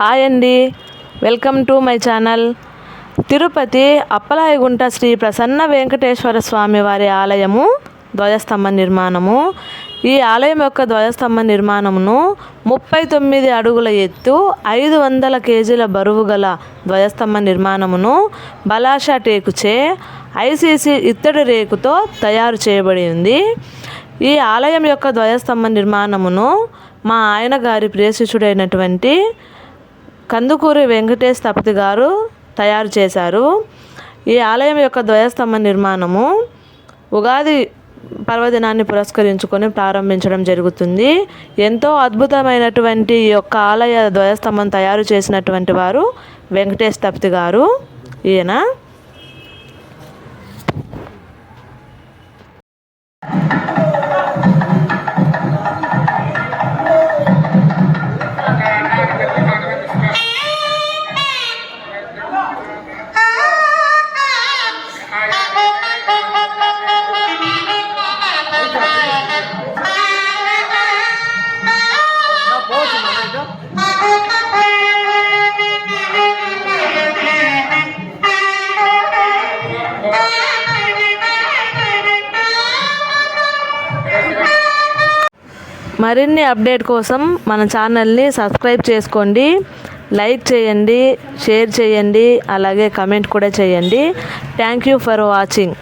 Hi అండి, welcome to my channel. Tirupati Appalayagunta Sri Prasanna Venkateswara Swami వారి ఆలయము ధ్వజస్తంభ నిర్మాణము. ఈ ఆలయం యొక్క ధ్వజస్తంభ నిర్మాణమును 39 అడుగుల ఎత్తు 500 కేజీల బరువు గల ధ్వజస్తంభ నిర్మాణమును బలాషా టేకుచే ఐసీసీ ఇత్తడి రేకుతో తయారు చేయబడి ఉంది. ఈ ఆలయం యొక్క ధ్వజస్తంభ నిర్మాణమును మా ఆయన గారి ప్రియశిష్యుడైనటువంటి కందుకూరి వెంకటేష్ స్థపతి గారు తయారు చేశారు. ఈ ఆలయం యొక్క ధ్వజస్తంభ నిర్మాణము ఉగాది పర్వదినాన్ని పురస్కరించుకొని ప్రారంభించడం జరుగుతుంది. ఎంతో అద్భుతమైనటువంటి ఈ యొక్క ఆలయ ధ్వజస్తంభం తయారు చేసినటువంటి వారు వెంకటేష్ స్థపతి గారు. ఈయన మరిన్ని అప్డేట్ కోసం మన ఛానల్ని సబ్స్క్రైబ్ చేసుకోండి, లైక్ చేయండి, షేర్ చేయండి, అలాగే కమెంట్ కూడా చేయండి. Thank you for watching.